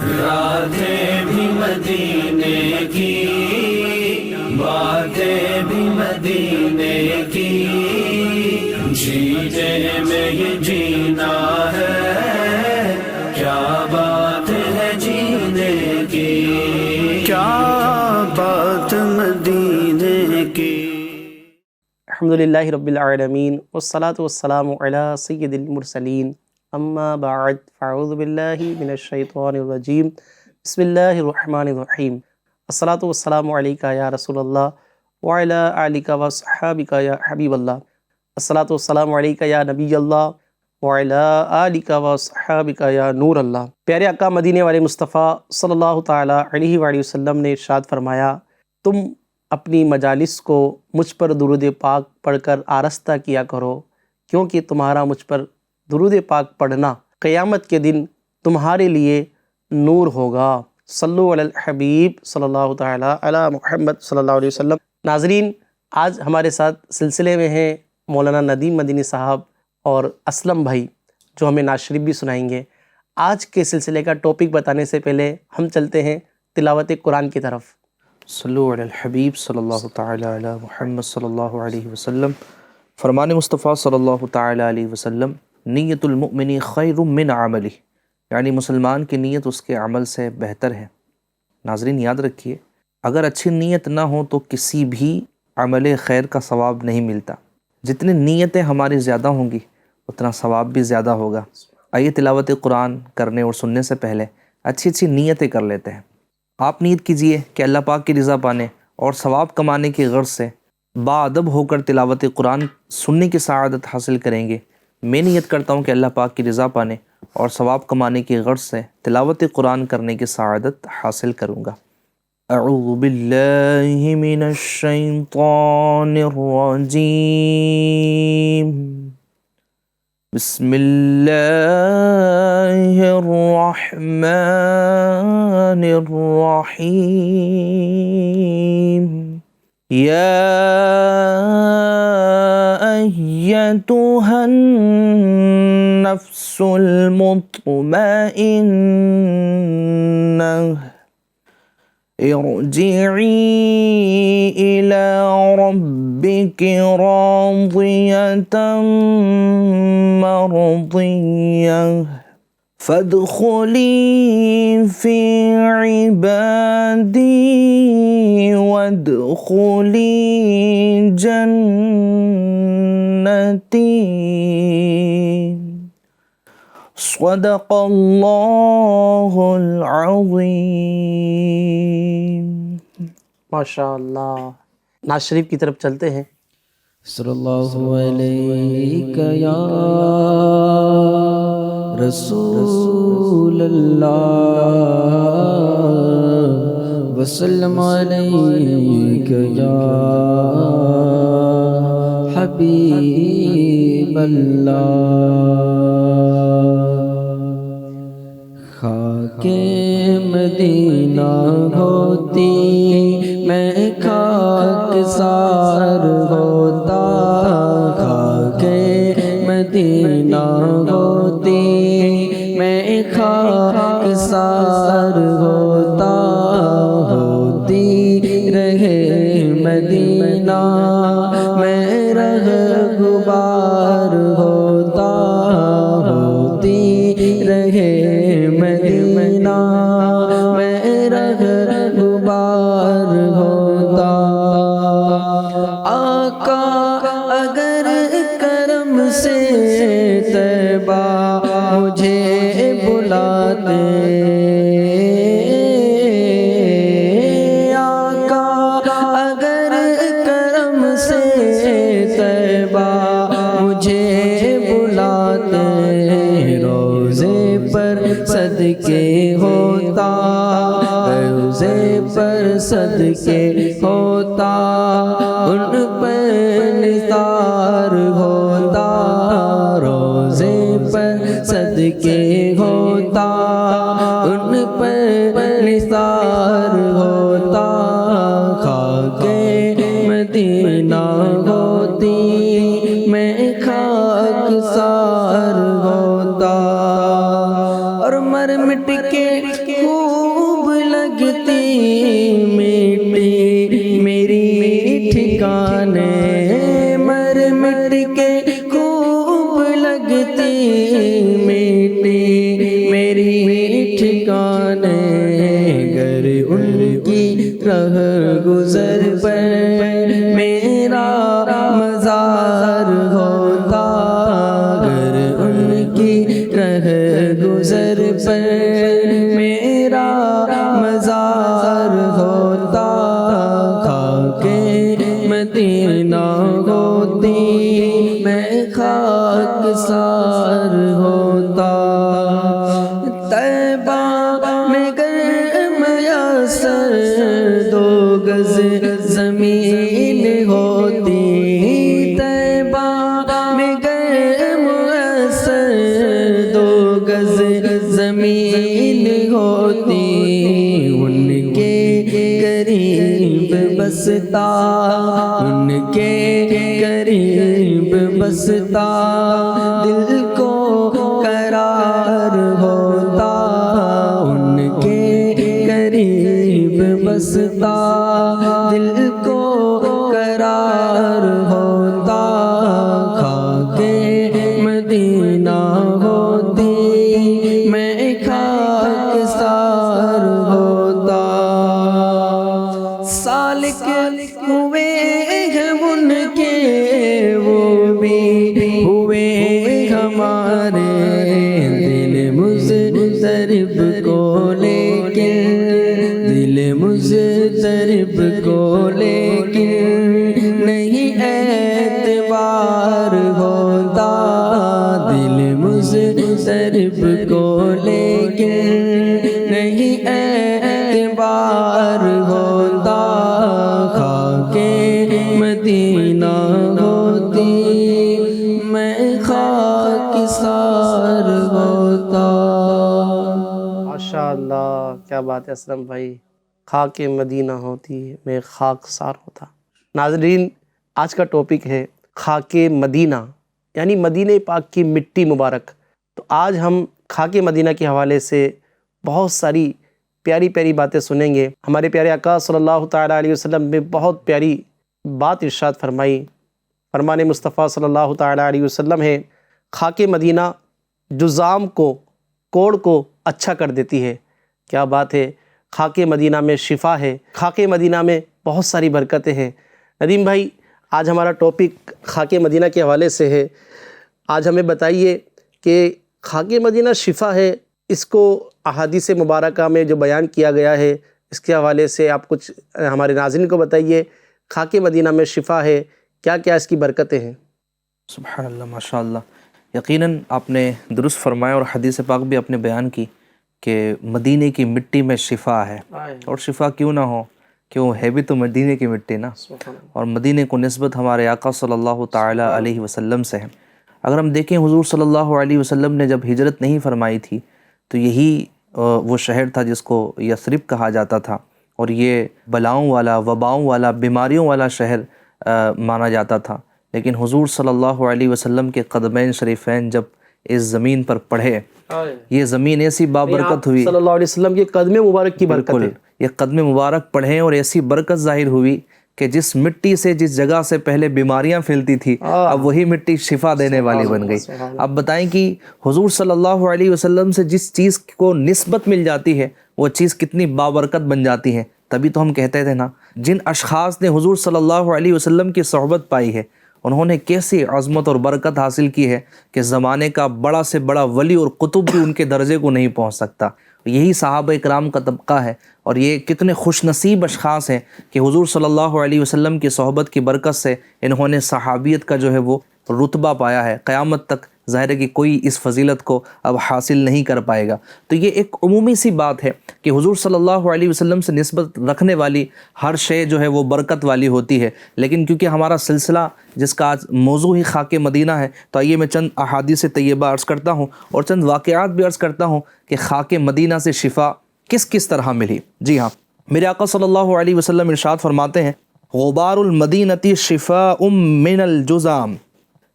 راتیں بھی مدینے کی، باتیں بھی مدینے کی، جینے میں یہ جینا ہے، کیا بات ہے جینے کی، کیا بات مدینے کی۔ الحمدللہ رب العالمین والصلاة والسلام علی سید المرسلین، اما بعد فاعوذ باللہ من الشیطان الرجیم، بسم اللہ الرحمن الرحیم۔ الصلاة والسلام علیکہ یا رسول اللہ وعلی آلک وصحابک یا حبیب اللہ، الصلاة والسلام علیکہ یا نبی اللہ وعلی آلک وصحابک یا نور اللہ۔ پیارے آقا مدینے والے مصطفیٰ صلی اللہ تعالیٰ علیہ وآلہ وسلم نے ارشاد فرمایا، تم اپنی مجالس کو مجھ پر درود پاک پڑھ کر آراستہ کیا کرو، کیونکہ تمہارا مجھ پر درود پاک پڑھنا قیامت کے دن تمہارے لیے نور ہوگا۔ صلو علی الحبیب صلی اللہ تعالیٰ علی محمد صلی اللہ علیہ وسلم۔ ناظرین، آج ہمارے ساتھ سلسلے میں ہیں مولانا ندیم مدنی صاحب اور اسلم بھائی، جو ہمیں نعت شریف بھی سنائیں گے۔ آج کے سلسلے کا ٹاپک بتانے سے پہلے ہم چلتے ہیں تلاوت قرآن کی طرف۔ صلو علی الحبیب صلی اللہ تعالی علی محمد صلی اللہ علیہ وسلم۔ فرمان مصطفیٰ صلی اللہ تعالی علیہ وسلم، نیت المؤمن خیر من عملہ، یعنی مسلمان کی نیت اس کے عمل سے بہتر ہے۔ ناظرین یاد رکھیے، اگر اچھی نیت نہ ہو تو کسی بھی عمل خیر کا ثواب نہیں ملتا۔ جتنی نیتیں ہماری زیادہ ہوں گی اتنا ثواب بھی زیادہ ہوگا۔ آئیے تلاوت قرآن کرنے اور سننے سے پہلے اچھی اچھی نیتیں کر لیتے ہیں۔ آپ نیت کیجئے کہ اللہ پاک کی رضا پانے اور ثواب کمانے کی غرض سے باادب ہو کر تلاوت قرآن سننے کی سعادت حاصل کریں گے۔ میں نیت کرتا ہوں کہ اللہ پاک کی رضا پانے اور ثواب کمانے کی غرض سے تلاوت قرآن کرنے کی سعادت حاصل کروں گا۔ اعوذ باللہ من الشیطان الرجیم، بسم اللہ الرحمن الرحیم، یا ایتھا النفس المطمئنہ، ارجعی الی ربک راضیۃ مرضیہ، فادخلی فی عبادی وادخلی جنتی۔ صدق اللہ العظیم۔ ماشاءاللہ۔ نعت شریف کی طرف چلتے ہیں۔ صلی اللہ علیہ یا رسول اللہ، وسلم علیک یا حبیب اللہ۔ خاک مدینہ ہوتی میں خاک سار ہوتا، خاک مدینہ ہوتی میں خاک سار ہوتا، ہوتی رہے مدینہ میں رہ غبار ہوتا، ہوتی رہے مدینہ میں رہ غبار ہوتا۔ آقا اگر کرم سے طیبہ مجھے بلاتے، آقا اگر کرم سے طیبہ مجھے بلاتے، روزے پر صدقے ہوتا، روزے پر صدقے ہوتا، ان پر نثار ہوتا، روزے پر صدقے ہوتا، ان پر نثار ہوتا، خاک مدینہ ہوتی میں خاک سار ہوتا، اور مر مٹ کے خوب لگتی میٹی میری ٹھکانے مر مٹ کے خوب لگتی میٹی میری ٹھکانے گر ان کی رہ گزر پر میرا مزار ہوتا گر ان کی رہ گزر پر میرا مزار ہوتا خاک مدینہ ہوتی میں خاک سار ہوتا طیبہ میں گر میسر 2 گز زمین ہوتی طیبہ میں گر میسر 2 گز زمین ہوتی ان کے قریب بستا ان کے قریب بستا دل کو قرار ہوتا ان کے قریب بستا دل کو قرار ہوتا خاک مدینہ ہوتی میں خاک سار ہوتا سالک ہوئے ہم ان کے وہ بھی ہوئے ہمارے دل مضطرب کو لیکن دل مضطرب کو لیکن نہیں اعتبار ہوتا دل مضطرب کو لیکن نہیں اعتبار ہوتا خاک مدینہ ہوتی میں خاک سار ہوتا. ماشاء اللہ، کیا بات ہے اسلم بھائی، خاک مدینہ ہوتی میں خاک سار ہوتا. ناظرین، آج کا ٹاپک ہے خاک مدینہ، یعنی مدینہ پاک کی مٹی مبارک. تو آج ہم خاک مدینہ کے حوالے سے بہت ساری پیاری پیاری باتیں سنیں گے. ہمارے پیارے آقا صلی اللہ تعالیٰ علیہ وسلم نے بہت پیاری بات ارشاد فرمائی. فرمان مصطفیٰ صلی اللہ تعالیٰ علیہ وسلم ہے، خاک مدینہ جزام کو، کوڑ کو اچھا کر دیتی ہے. کیا بات ہے، خاک مدینہ میں شفا ہے، خاک مدینہ میں بہت ساری برکتیں ہیں. ندیم بھائی، آج ہمارا ٹاپک خاک مدینہ کے حوالے سے ہے. آج ہمیں بتائیے کہ خاک مدینہ شفا ہے، اس کو احادیث مبارکہ میں جو بیان کیا گیا ہے اس کے حوالے سے آپ کچھ ہمارے ناظرین کو بتائیے. خاک مدینہ میں شفا ہے، کیا کیا اس کی برکتیں ہیں؟ سبحان اللہ، ماشاء اللہ. یقیناً آپ نے درست فرمایا اور حدیث پاک بھی آپ نے بیان کی کہ مدینے کی مٹی میں شفا ہے. اور شفا کیوں نہ ہو، کیوں ہے بھی تو مدینے کی مٹی نا. اور مدینے کو نسبت ہمارے آقا صلی اللہ تعالیٰ علیہ وسلم سے ہے. اگر ہم دیکھیں حضور صلی اللہ علیہ وسلم نے جب ہجرت نہیں فرمائی تھی تو یہی وہ شہر تھا جس کو یثرب کہا جاتا تھا، اور یہ بلاؤں والا، وباؤں والا، بیماریوں والا شہر مانا جاتا تھا. لیکن حضور صلی اللہ علیہ وسلم کے قدمین شریفین جب اس زمین پر پڑھے، یہ زمین ایسی بابرکت ہوئی، صلی اللہ علیہ وسلم کے قدم مبارک کی برکت ہے. یہ قدم مبارک پڑھیں اور ایسی برکت ظاہر ہوئی کہ جس مٹی سے، جس جگہ سے پہلے بیماریاں پھیلتی تھی، اب وہی مٹی شفا دینے والی بن گئی. اب بتائیں کہ حضور صلی اللہ علیہ وسلم سے جس چیز کو نسبت مل جاتی ہے وہ چیز کتنی بابرکت بن جاتی ہے. تبھی تو ہم کہتے تھے نا، جن اشخاص نے حضور صلی اللہ علیہ وسلم کی صحبت پائی ہے انہوں نے کیسی عظمت اور برکت حاصل کی ہے کہ زمانے کا بڑا سے بڑا ولی اور قطب بھی ان کے درجے کو نہیں پہنچ سکتا. یہی صحابہ کرام کا طبقہ ہے، اور یہ کتنے خوش نصیب اشخاص ہیں کہ حضور صلی اللہ علیہ وسلم کی صحبت کی برکت سے انہوں نے صحابیت کا جو ہے وہ رتبہ پایا ہے. قیامت تک ظاہر ہے کہ کوئی اس فضیلت کو اب حاصل نہیں کر پائے گا. تو یہ ایک عمومی سی بات ہے کہ حضور صلی اللہ علیہ وسلم سے نسبت رکھنے والی ہر شے جو ہے وہ برکت والی ہوتی ہے. لیکن کیونکہ ہمارا سلسلہ جس کا آج موضوع ہی خاک مدینہ ہے، تو آئیے میں چند احادیث طیبہ عرض کرتا ہوں اور چند واقعات بھی عرض کرتا ہوں کہ خاک مدینہ سے شفا کس کس طرح ملی. جی ہاں، میرے آقا صلی اللہ علیہ وسلم ارشاد فرماتے ہیں، غبار المدینۃ شفاء من الجذام،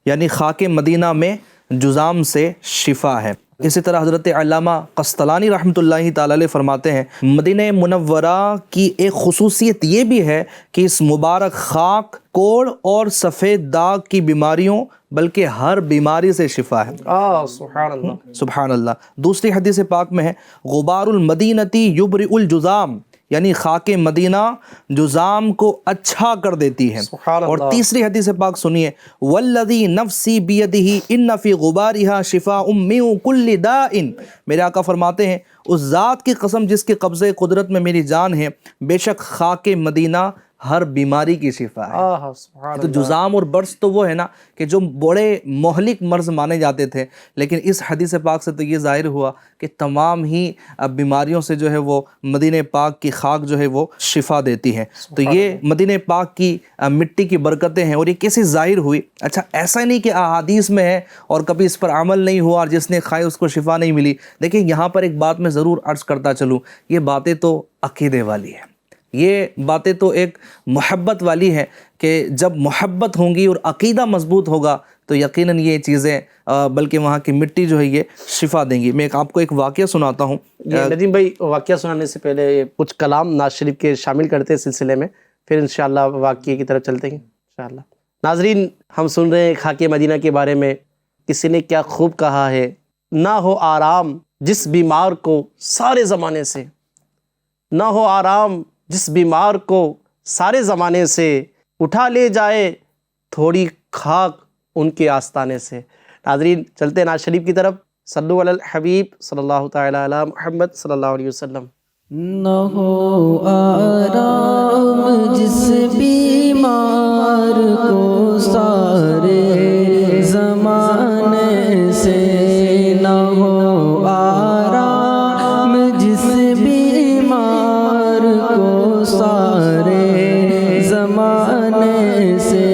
یعنی خاک مدینہ میں جذام سے شفا ہے. اسی طرح حضرت علامہ قسطلانی رحمۃ اللہ تعالی علیہ فرماتے ہیں مدینہ منورہ کی ایک خصوصیت یہ بھی ہے کہ اس مبارک خاک کوڑ اور سفید داغ کی بیماریوں بلکہ ہر بیماری سے شفا ہے۔ سبحان اللہ۔ سبحان اللہ۔ دوسری حدیث پاک میں ہے غبار المدینتی یبرئ الجذام، یعنی خاک مدینہ جذام کو اچھا کر دیتی ہے۔ سبحان اور اللہ۔ تیسری حدیث پاک سنیے والذی نفسی بیدہ ان فی غبارہا شفاء من کل داء، میرے آقا فرماتے ہیں اس ذات کی قسم جس کے قبضے قدرت میں میری جان ہے، بے شک خاک مدینہ ہر بیماری کی شفا ہے۔ سبحان تو جذام اور برس تو وہ ہے نا کہ جو بڑے مہلک مرض مانے جاتے تھے، لیکن اس حدیث پاک سے تو یہ ظاہر ہوا کہ تمام ہی بیماریوں سے جو ہے وہ مدینہ پاک کی خاک جو ہے وہ شفا دیتی ہے۔ تو یہ مدینہ پاک کی مٹی کی برکتیں ہیں، اور یہ کیسے ظاہر ہوئی؟ اچھا ایسا نہیں کہ احادیث میں ہے اور کبھی اس پر عمل نہیں ہوا اور جس نے کھائی اس کو شفا نہیں ملی۔ دیکھیں یہاں پر ایک بات میں ضرور عرض کرتا چلوں، یہ باتیں تو عقیدے والی ہیں، یہ باتیں تو ایک محبت والی ہیں کہ جب محبت ہوں گی اور عقیدہ مضبوط ہوگا تو یقیناً یہ چیزیں بلکہ وہاں کی مٹی جو ہے یہ شفا دیں گی۔ میں آپ کو ایک واقعہ سناتا ہوں۔ ندیم بھائی واقعہ سنانے سے پہلے کچھ کلام ناز شریف کے شامل کرتے ہیں سلسلے میں، پھر انشاءاللہ واقعے کی طرف چلتے ہیں انشاءاللہ۔ ناظرین ہم سن رہے ہیں خاک مدینہ کے بارے میں، کسی نے کیا خوب کہا ہے، نہ ہو آرام جس بیمار کو سارے زمانے سے، نہ ہو آرام جس بیمار کو سارے زمانے سے، اٹھا لے جائے تھوڑی خاک ان کے آستانے سے۔ ناظرین چلتے ہیں ناز شریف کی طرف، صلو علی الحبیب صلی اللہ تعالی علی محمد صلی اللہ علیہ وسلم۔ نہ ہو آرام جس بیمار کو سارے زمانے سے، نہ ہو آرام جس بیمار کو سارے زمانے سے،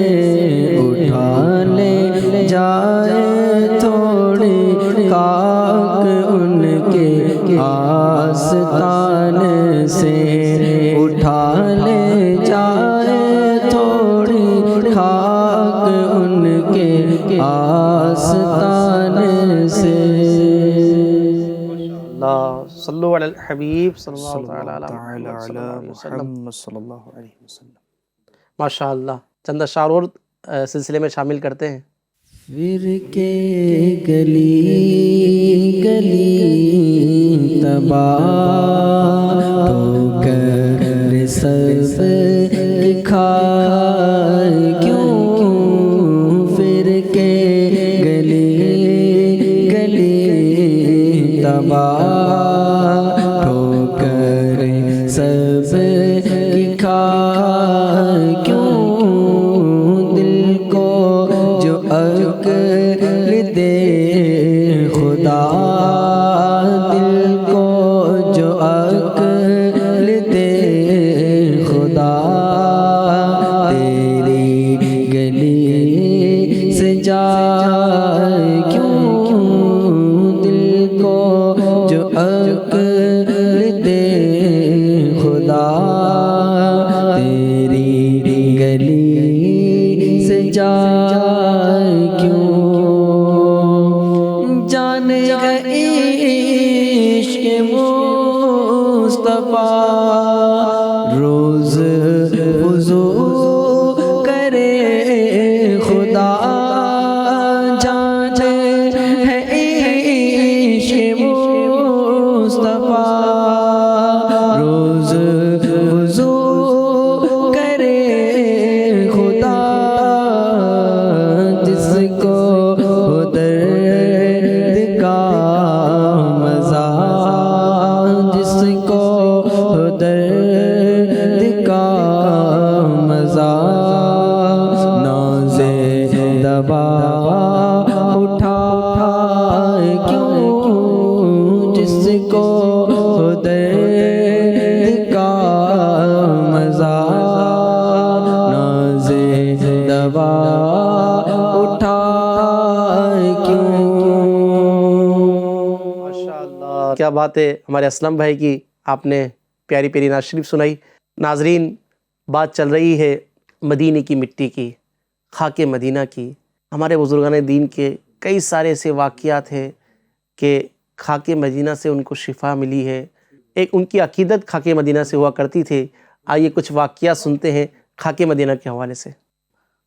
اٹھا لے جائے تھوڑی خاک ان کے آستان سے، اٹھا لے جائے تھوڑی خاک ان کے آستان سے۔ اللہ صلو علی الحبیب صلی اللہ تعالی علی تعالی محمد صلی علی اللہ علیہ وسلم۔ محمد صلی اللہ علیہ وسلم۔ ماشاء اللہ، چند اشعار اور سلسلے میں شامل کرتے ہیں۔ فرقے گلی گلی تباہ ہو کر سب کھائے کیوں، فرقے گلی گلی تباہ ہو کر سب کھائے کیوں، دل کو جو عقل دے خدا، دل کو جو عقل دے خدا، تیری گلی سے جائے کیوں، دل کو جو عقل دے خدا، تیری گلی سے جائے کیوں، جان گئے عشق مصطفیٰ روز وضو کرے خدا، جان ہے عشق مصطفیٰ روز وضو کرے خدا، جس کو درد کا مزہ، جس کو درد کا مزہ، ناز دوا اٹھائے کیوں، جس کو درد کا مزہ، ناز دوا اٹھائے کیوں۔ ماشاءاللہ کیا بات ہے ہمارے اسلم بھائی کی، آپ نے پیاری پیاری ناز شریف سنائی۔ ناظرین بات چل رہی ہے مدینے کی مٹی کی، خاک مدینہ کی۔ ہمارے بزرگان دین کے کئی سارے ایسے واقعات ہیں کہ خاک مدینہ سے ان کو شفا ملی ہے، ایک ان کی عقیدت خاک مدینہ سے ہوا کرتی تھی۔ آئیے کچھ واقعات سنتے ہیں خاک مدینہ کے حوالے سے۔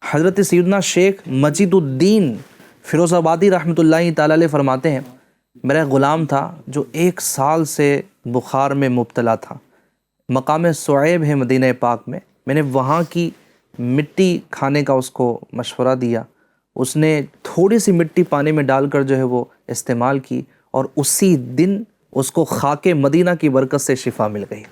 حضرت سیدنا شیخ مجید الدین فیروز آبادی رحمۃ اللہ تعالی علیہ فرماتے ہیں، میرا غلام تھا جو 1 سال سے بخار میں مبتلا تھا، مقام صعیب ہے مدینہ پاک میں نے وہاں کی مٹی کھانے کا اس کو مشورہ دیا، اس نے تھوڑی سی مٹی پانی میں ڈال کر جو ہے وہ استعمال کی، اور اسی دن اس کو خاک مدینہ کی برکت سے شفا مل گئی۔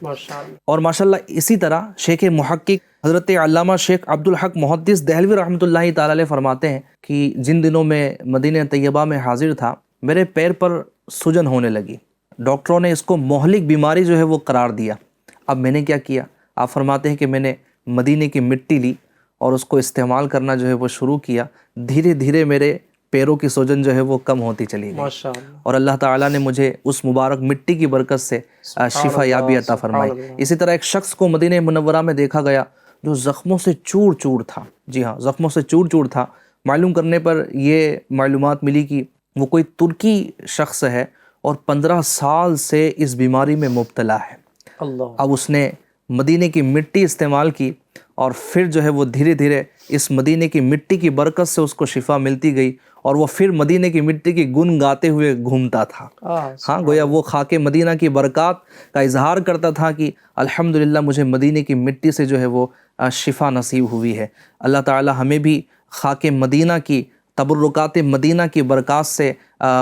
اور ماشاءاللہ اسی طرح شیخ محقق حضرت علامہ شیخ عبدالحق محدث دہلوی رحمۃ اللہ تعالی علیہ فرماتے ہیں کہ جن دنوں میں مدینہ طیبہ میں حاضر تھا، میرے پیر پر سجن ہونے لگی، ڈاکٹروں نے اس کو مہلک بیماری جو ہے وہ قرار دیا۔ اب میں نے کیا کیا؟ آپ فرماتے ہیں کہ میں نے مدینہ کی مٹی لی اور اس کو استعمال کرنا جو ہے وہ شروع کیا، دھیرے دھیرے میرے پیروں کی سوجن جو ہے وہ کم ہوتی چلی گئی، اور اللہ تعالیٰ نے مجھے اس مبارک مٹی کی برکت سے شفا یابی عطا فرمائی۔ اسی طرح ایک شخص کو مدینہ منورہ میں دیکھا گیا جو زخموں سے چور چور تھا، جی ہاں، زخموں سے چور چور تھا۔ معلوم کرنے پر یہ معلومات ملی کہ وہ کوئی ترکی شخص ہے اور 15 سال سے اس بیماری میں مبتلا ہے۔ اب اس نے مدینہ کی مٹی استعمال کی، اور پھر جو ہے وہ دھیرے دھیرے اس مدینہ کی مٹی کی برکت سے اس کو شفا ملتی گئی، اور وہ پھر مدینہ کی مٹی کی گن گاتے ہوئے گھومتا تھا۔ ہاں، گویا وہ خاک مدینہ کی برکات کا اظہار کرتا تھا کہ الحمدللہ مجھے مدینہ کی مٹی سے جو ہے وہ شفا نصیب ہوئی ہے۔ اللہ تعالی ہمیں بھی خاک مدینہ کی تبرکات مدینہ کی برکات سے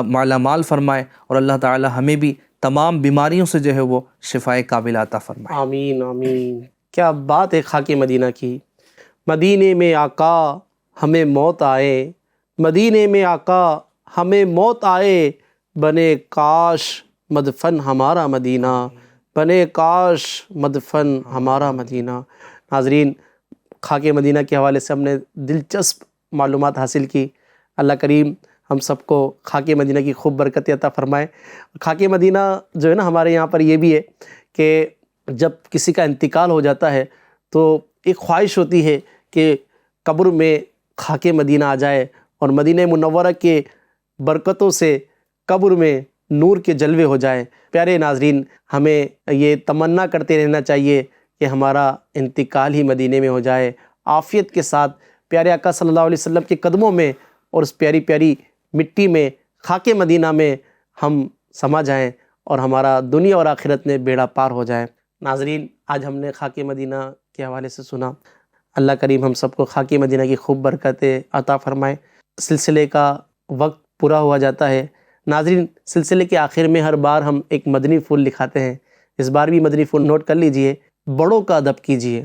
مالا مال فرمائے، اور اللہ تعالی ہمیں بھی تمام بیماریوں سے جو ہے وہ شفائے کاملہ عطا فرمائے۔ آمین آمین۔ کیا بات ہے خاک مدینہ کی۔ مدینے میں آقا ہمیں موت آئے، مدینے میں آقا ہمیں موت آئے، بنے کاش مدفن ہمارا مدینہ، بنے کاش مدفن ہمارا مدینہ۔ ناظرین، خاک مدینہ کے حوالے سے ہم نے دلچسپ معلومات حاصل کی۔ اللہ کریم ہم سب کو خاک مدینہ کی خوب برکت عطا فرمائے۔ خاک مدینہ جو ہے نا، ہمارے یہاں پر یہ بھی ہے کہ جب کسی کا انتقال ہو جاتا ہے تو ایک خواہش ہوتی ہے کہ قبر میں خاک مدینہ آ جائے، اور مدینہ منورہ کے برکتوں سے قبر میں نور کے جلوے ہو جائے۔ پیارے ناظرین، ہمیں یہ تمنا کرتے رہنا چاہیے کہ ہمارا انتقال ہی مدینہ میں ہو جائے، عافیت کے ساتھ پیارے آقا صلی اللہ علیہ وسلم کے قدموں میں اور اس پیاری پیاری مٹی میں، خاک مدینہ میں ہم سما جائیں، اور ہمارا دنیا اور آخرت میں بیڑا پار ہو جائے۔ ناظرین، آج ہم نے خاک مدینہ کے حوالے سے سنا۔ اللہ کریم ہم سب کو خاک مدینہ کی خوب برکتیں عطا فرمائے۔ سلسلے کا وقت پورا ہوا جاتا ہے۔ ناظرین، سلسلے کے آخر میں ہر بار ہم ایک مدنی پھول لکھاتے ہیں، اس بار بھی مدنی پھول نوٹ کر لیجئے۔ بڑوں کا ادب کیجئے،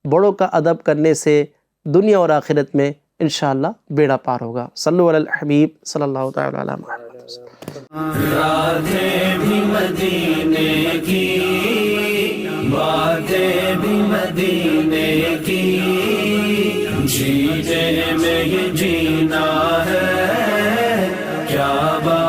بڑوں کا ادب کرنے سے دنیا اور آخرت میں انشاءاللہ بیڑا پار ہوگا۔ صلو علی الحبیب صلی اللہ تعالی علیہ محمد۔ راتیں بھی مدینے کی، باتیں بھی مدینے کی، جیتے میں یہ جینا ہے، کیا بات